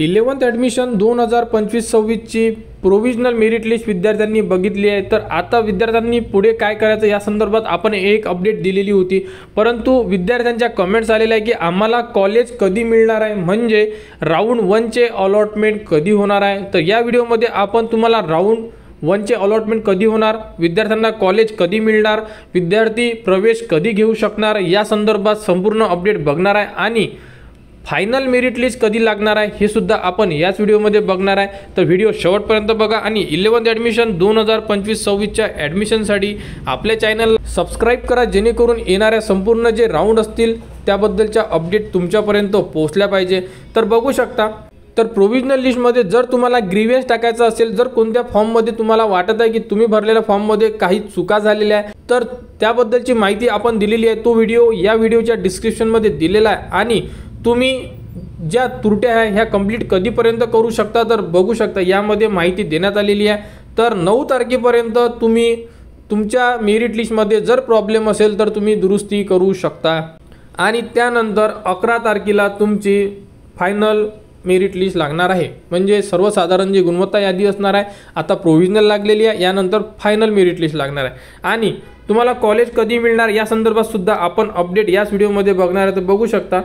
11th admission 2025-26 ची provisional merit list विद्यार्थ्यांनी बघितली आहे। तर आता विद्यार्थ्यांनी पुढे काय करायचं या संदर्भात आपण एक अपडेट दिलेली होती, परंतु विद्यार्थ्यांच्या कमेंट्स आलेल्या आहे की आम्हाला कॉलेज कधी मिळणार आहे, म्हणजे राऊंड 1 चे अलॉटमेंट कधी होणार आहे। तर या व्हिडिओमध्ये आपण तुम्हाला राऊंड 1 चे अलॉटमेंट कधी होणार, विद्यार्थ्यांना कॉलेज कधी मिळणार, विद्यार्थी प्रवेश कधी घेऊ शकणार या संदर्भात संपूर्ण अपडेट बघणार आहे आणि फायनल मेरिट लिस्ट कधी लागणार आहे हे सुद्धा आपण याच व्हिडिओमध्ये बघणार आहे। तर व्हिडिओ शेवटपर्यंत बघा आणि 11th ॲडमिशन 2025-26 च्या ॲडमिशनसाठी आपल्या चॅनल सबस्क्राइब करा, जेणेकरून येणाऱ्या संपूर्ण जे राऊंड असतील त्याबद्दलच्या अपडेट तुमच्यापर्यंत पोहोचल्या पाहिजे। तर बघू शकता, तर प्रोविजनल लिस्टमध्ये जर तुम्हाला ग्रीव्हन्स टाकायचा असेल, जर कोणत्या फॉर्ममध्ये तुम्हाला वाटत आहे की तुम्ही भरलेल्या फॉर्ममध्ये काही चुका झालेल्या आहे, तर त्याबद्दलची माहिती आपण दिलेली आहे। तो व्हिडिओ या व्हिडिओच्या डिस्क्रिप्शनमध्ये दिलेला आहे आणि तुम्ही ज्या त्रुट्या आहे ह्या कंप्लीट कधीपर्यंत करू शकता, तर बघू शकता यामध्ये माहिती देण्यात आलेली आहे। तर 9 तारखेपर्यंत तुम्ही तुमच्या मेरिट लिस्टमध्ये जर प्रॉब्लेम असेल तर तुम्ही दुरुस्ती करू शकता आणि त्यानंतर 11 तारखेला तुमची फायनल मेरिट लिस्ट लागणार आहे, म्हणजे सर्वसाधारण जी गुणवत्ता यादी असणार आहे आता प्रोविजनल लागलेली आहे, यानंतर फायनल मेरिट लिस्ट लागणार आहे आणि तुम्हाला कॉलेज कधी मिळणार या संदर्भात सुद्धा आपण अपडेट याच व्हिडिओमध्ये बघणार आहे। तर बघू शकता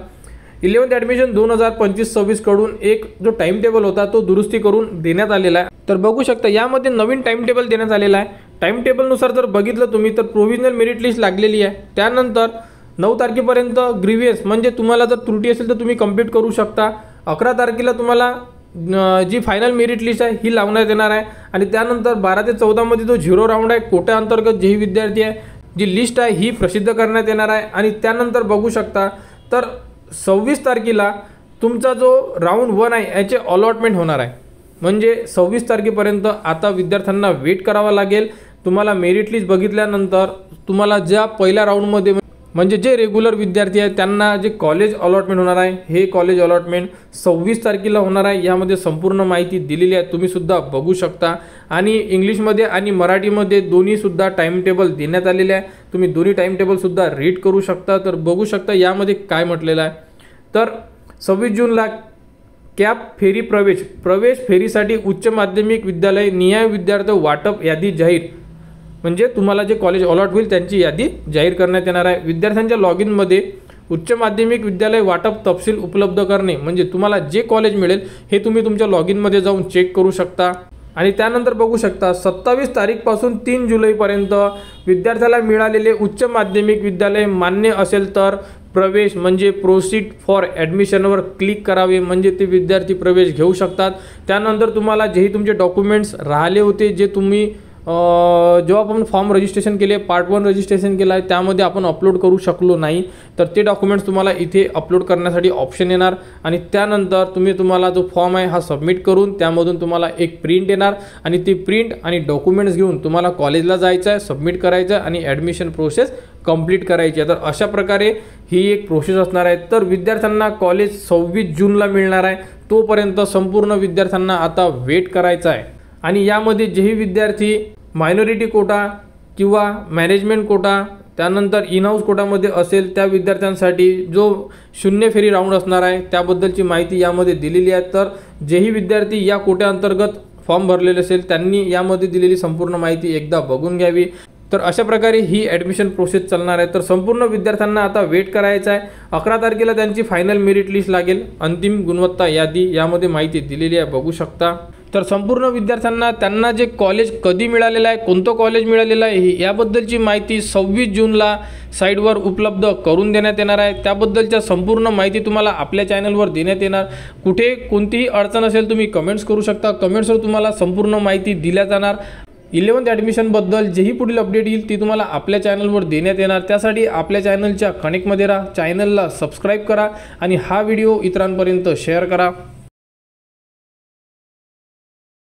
11th ॲडमिशन 2025-26 कडून एक जो टाइम टेबल होता तो दुरुस्ती करून देण्यात आलेला आहे। तर बघू शकता यामध्ये नवीन टाइम टेबल देण्यात आलेला आहे। टाइम टेबलनुसार जर बघितलं तुम्ही तर प्रोविजनल मेरिट लिस्ट लागलेली आहे, त्यानंतर 9 तारखेपर्यंत ग्रीव्हन्स म्हणजे तुम्हाला जर त्रुटी असेल तर तुम्ही कंप्लीट करू शकता। 11 तारखेला तुम्हाला जी फायनल मेरिट लिस्ट आहे ही लावण्यात येणार आहे आणि त्यानंतर 12 ते 14 मध्ये जो 0 राऊंड आहे कोट्या अंतर्गत जेही विद्यार्थी आहे जी लिस्ट आहे ही प्रसिद्ध करण्यात येणार आहे आणि त्यानंतर बघू शकता तर 26 तारखेला तुमचा जो राऊंड 1 आहे याचे अलॉटमेंट होणार आहे, म्हणजे 26 तारखेपर्यंत आता विद्यार्थ्यांना वेट करावा लागेल। तुम्हाला मेरिट लिस्ट बघितल्यानंतर तुम्हाला ज्या पहिल्या राऊंडमध्ये म्हणजे जे रेग्युलर विद्यार्थी आहेत त्यांना जे कॉलेज अलॉटमेंट होणार आहे हे कॉलेज अलॉटमेंट 26 तारखेला होणार आहे। यामध्ये संपूर्ण माहिती दिलेली आहे, तुम्ही सुद्धा बघू शकता आणि इंग्लिशमध्ये आणि मराठीमध्ये दोन्ही सुद्धा टाइम टेबल देण्यात आलेले आहे, तुम्ही दोन्ही टाइम टेबल सुद्धा रीड करू शकता। तर बघू शकता यामध्ये काय म्हटलेलं आहे, तर 26 जूनला कॅप फेरी प्रवेश फेरीसाठी उच्च माध्यमिक विद्यालय निहाय विद्यार्थी वाटप यादी जाहीर, म्हणजे तुम्हाला जे कॉलेज अलॉट होईल त्यांची यादी जाहीर करण्यात येणार आहे। विद्यार्थ्यांच्या लॉग इनमध्ये उच्च माध्यमिक विद्यालय वाटप तपशील उपलब्ध करणे, म्हणजे तुम्हाला जे कॉलेज मिळेल हे तुम्ही तुमच्या लॉग इनमध्ये जाऊन चेक करू शकता आणि त्यानंतर बघू शकता 27 तारीखपासून 3 जुलैपर्यंत विद्यार्थ्याला मिळालेले उच्च माध्यमिक विद्यालय मान्य असेल तर प्रवेश म्हणजे प्रोसीड फॉर ॲडमिशनवर क्लिक करावे, म्हणजे ते विद्यार्थी प्रवेश घेऊ शकतात। त्यानंतर तुम्हाला जेही तुमचे डॉक्युमेंट्स राहिले होते जे तुम्ही जेव्हा आपण फॉर्म रजिस्ट्रेशन केले पार्ट 1 रजिस्ट्रेशन केलं आहे त्यामध्ये आपण अपलोड करू शकलो नाही, तर ते डॉक्युमेंट्स तुम्हाला इथे अपलोड करण्यासाठी ऑप्शन येणार आणि त्यानंतर तुम्हाला जो फॉर्म आहे हा सबमिट करून त्यामधून तुम्हाला एक प्रिंट येणार आणि ती प्रिंट आणि डॉक्युमेंट्स घेऊन तुम्हाला कॉलेजला जायचं आहे, सबमिट करायचं आहे आणि ॲडमिशन प्रोसेस कंप्लीट करायची आहे। तर अशा प्रकारे ही एक प्रोसेस असणार आहे। तर विद्यार्थ्यांना कॉलेज 26 जूनला मिळणार आहे, तोपर्यंत संपूर्ण विद्यार्थ्यांना आता वेट करायचा आहे आणि यामध्ये जेही विद्यार्थी मायनॉरिटी कोटा किंवा मॅनेजमेंट कोटा त्यानंतर इन हाऊस कोटामध्ये असेल त्या विद्यार्थ्यांसाठी जो 0 फेरी राऊंड असणार आहे त्याबद्दलची माहिती यामध्ये दिलेली आहे। तर जेही विद्यार्थी या कोट्याअंतर्गत फॉर्म भरलेले असेल त्यांनी यामध्ये दिलेली संपूर्ण माहिती एकदा बघून घ्यावी। तर अशा प्रकारे ही ॲडमिशन प्रोसेस चालणार आहे। तर संपूर्ण विद्यार्थ्यांना आता वेट करायचा आहे। 11 तारखेला त्यांची फायनल मेरिट लिस्ट लागेल, अंतिम गुणवत्ता यादी यामध्ये माहिती दिलेली आहे, बघू शकता। तर संपूर्ण विद्यार्थ्यांना त्यांना जे कॉलेज कधी मिळालेलं आहे, कोणतं कॉलेज मिळालेलं आहे याबद्दलची माहिती 26 जूनला साईटवर उपलब्ध करून देण्यात येणार आहे। त्याबद्दलच्या संपूर्ण माहिती तुम्हाला आपल्या चॅनलवर देण्यात येणार। कुठे कोणतीही अडचण असेल तुम्ही कमेंट्स करू शकता, कमेंट्सवर तुम्हाला संपूर्ण माहिती दिल्या जाणार। 11th ॲडमिशनबद्दल जेही पुढील अपडेट येईल ती तुम्हाला आपल्या चॅनलवर देण्यात येणार। त्यासाठी आपल्या चॅनलच्या कनेक्टमध्ये राहा, चॅनलला सबस्क्राईब करा आणि हा व्हिडिओ इतरांपर्यंत शेअर करा।